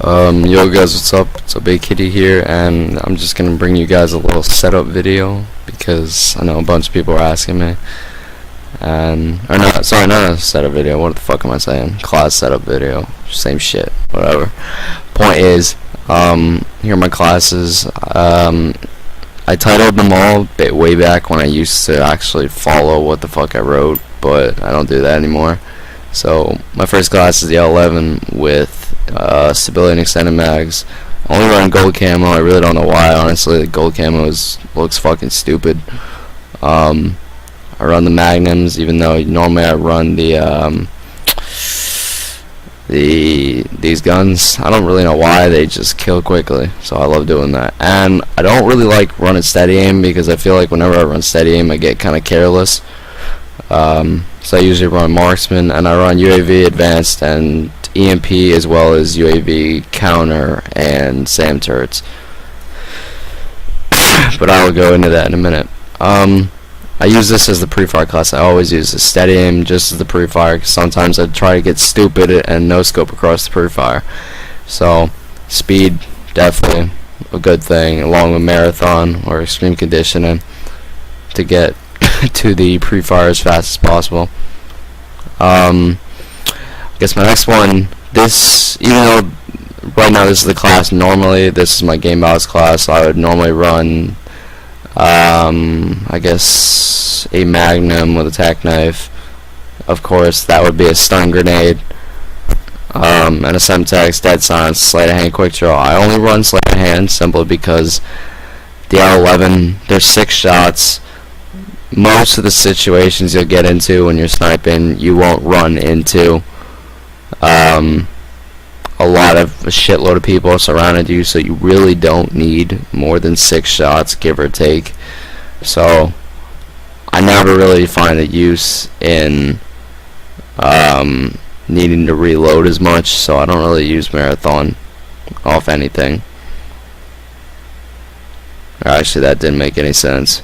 Yo guys, what's up? It's a Big Kitty here, and I'm just gonna bring you guys a little setup video because I know a bunch of people are asking me. Not a setup video. What the fuck am I saying? Class setup video. Same shit. Whatever. Point is, here are my classes. I titled them all way back when I used to actually follow what the fuck I wrote, but I don't do that anymore. So my first class is the L11 with stability and extended mags. I only run gold camo. I really don't know why. Honestly, the gold camo looks fucking stupid. I run the magnums, even though normally I run these guns. I don't really know why. They just kill quickly, so I love doing that. And I don't really like running steady aim because I feel like whenever I run steady aim, I get kind of careless. So I usually run marksman, and I run UAV advanced and EMP, as well as UAV counter and SAM turrets. But I will go into that in a minute. I use this as the pre-fire class. I always use the steady aim just as the pre-fire, because sometimes I try to get stupid and no scope across the pre-fire. So speed, definitely a good thing, along with marathon or extreme conditioning to get to the pre-fire as fast as possible. I guess my next one, even though right now this is the class, normally this is my game balance class, so I would normally run I guess a magnum with a tack knife. Of course, that would be a stun grenade, and a semtex, dead silence, sleight of hand, quick draw. I only run sleight of hand simply because the L11, there's 6 shots. Most of the situations you'll get into when you're sniping, you won't run into a shitload of people surrounded you, so you really don't need more than 6 shots, give or take. So I never really find a use in needing to reload as much, so I don't really use marathon off anything. Actually, that didn't make any sense.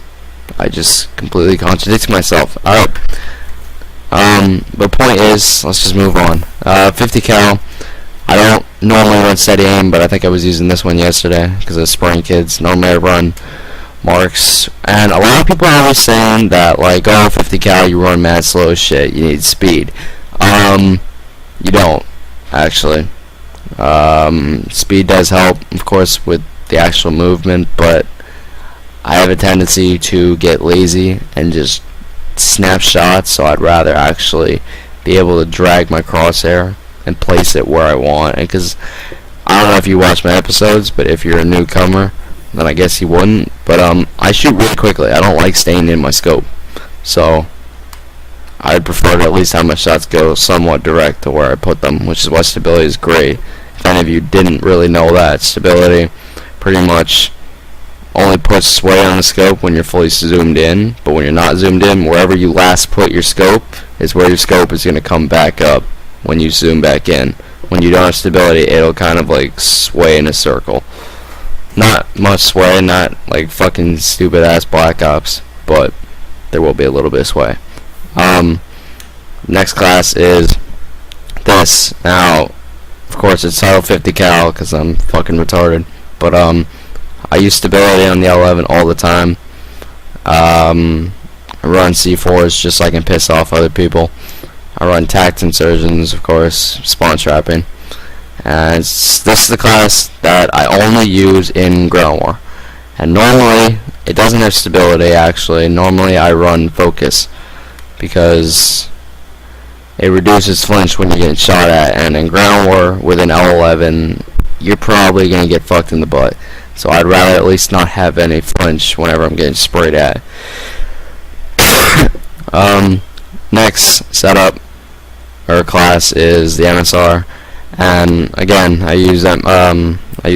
I just completely contradicted myself. Alright. But point is, let's just move on. 50 cal. I don't normally run steady aim, but I think I was using this one yesterday because of spraying kids. Normally I run marks, and a lot of people are always saying that, like, oh, 50 cal, you run mad slow as shit, you need speed. You don't, actually. Speed does help, of course, with the actual movement, but I have a tendency to get lazy and just snap shots, so I'd rather actually be able to drag my crosshair and place it where I want. And because I don't know if you watch my episodes, but if you're a newcomer, then I guess you wouldn't. But I shoot really quickly. I don't like staying in my scope, so I'd prefer to at least have my shots go somewhat direct to where I put them, which is why stability is great. If any of you didn't really know that, stability pretty much only puts sway on the scope when you're fully zoomed in, but when you're not zoomed in, wherever you last put your scope is where your scope is going to come back up when you zoom back in. When you don't have stability, it'll kind of like sway in a circle. Not much sway, not like fucking stupid ass Black Ops, but there will be a little bit of sway. Next class is this. Now, of course, it's title 50 cal because I'm fucking retarded, but I use stability on the L11 all the time. I run C4s just so I can piss off other people. I run tact insertions, of course, spawn trapping. And this is the class that I only use in ground war. And normally, it doesn't have stability, actually. Normally, I run focus because it reduces flinch when you're getting shot at. And in ground war, with an L11, you're probably going to get fucked in the butt. So I'd rather at least not have any flinch whenever I'm getting sprayed at. Next setup or class is the MSR, and again I use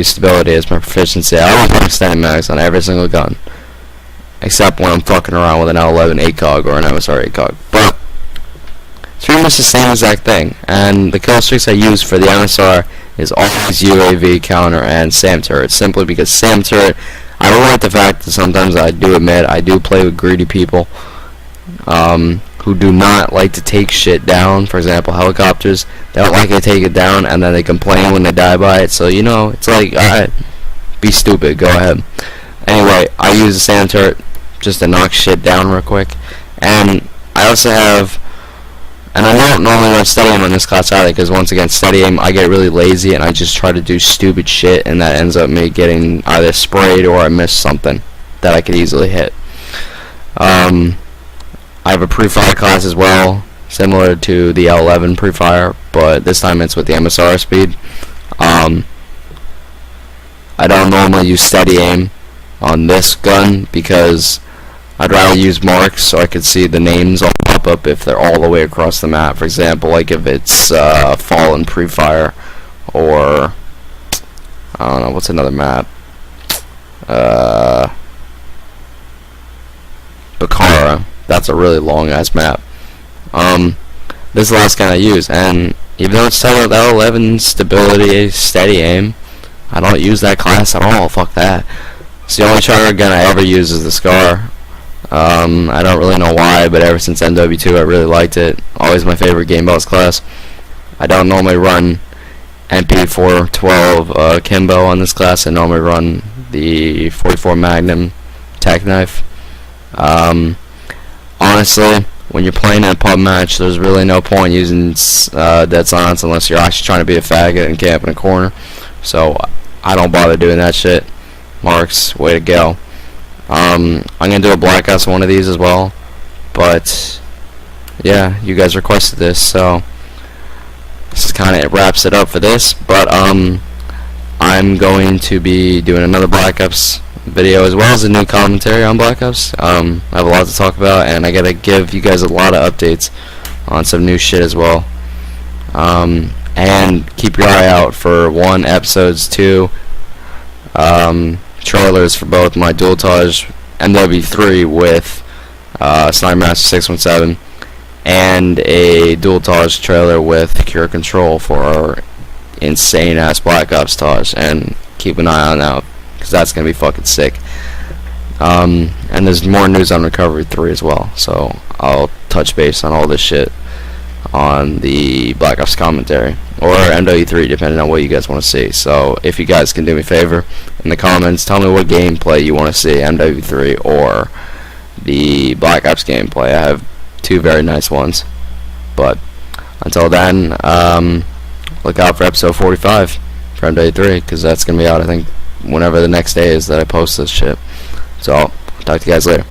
stability as my proficiency. I always run extended mags on every single gun, except when I'm fucking around with an L11 ACOG or an MSR ACOG. But it's pretty much the same exact thing. And the kill streaks I use for the MSR is always UAV counter and SAM turret, simply because SAM turret, I don't like the fact that sometimes I do admit I do play with greedy people. who do not like to take shit down. For example, helicopters, they don't like to take it down, and then they complain when they die by it. So, you know, it's like, alright, be stupid, go ahead. Anyway, I use the sand turret just to knock shit down real quick. And I also have, and I don't normally run steady aim on this class either, because once again, steady aim, I get really lazy and I just try to do stupid shit, and that ends up me getting either sprayed or I miss something that I could easily hit. I have a pre-fire class as well, similar to the L11 pre-fire, but this time it's with the MSR speed. I don't normally use steady aim on this gun because I'd rather use marks so I could see the names all pop up if they're all the way across the map. For example, like if it's Fallen pre-fire, or I don't know, what's another map? Bakara. That's a really long ass map. This is the last gun I use, and even though it's telling L11 stability, steady aim, I don't use that class at all. Fuck that. It's the only charter gun I ever use is the Scar. I don't really know why, but ever since MW2 I really liked it. Always my favorite game boss class. I don't normally run MP412 Kimbo on this class. I normally run the 44 Magnum tack knife. Honestly, when you're playing a pub match, there's really no point using dead silence unless you're actually trying to be a faggot and camp in a corner. So I don't bother doing that shit. Marks, way to go. I'm gonna do a black ops one of these as well, but yeah, you guys requested this, so this is kind of wraps it up for this. But I'm going to be doing another black ops video as well as a new commentary on black ops. I have a lot to talk about, and I gotta give you guys a lot of updates on some new shit as well. And keep your eye out for episodes 2 trailers for both my dual-tage MW3 with SnipingCIasses 617 and a dual-tage trailer with Cure Control for our insane ass Black Ops Taj, and keep an eye on that because that's gonna be fucking sick. And there's more news on Recovery 3 as well, so I'll touch base on all this shit on the Black Ops commentary or MW3 depending on what you guys want to see. So if you guys can do me a favor in the comments, tell me what gameplay you want to see, MW3 or the Black Ops gameplay. I have 2 very nice ones, but until then, look out for episode 45 for MW3 because that's gonna be out I think whenever the next day is that I post this shit. So talk to you guys later.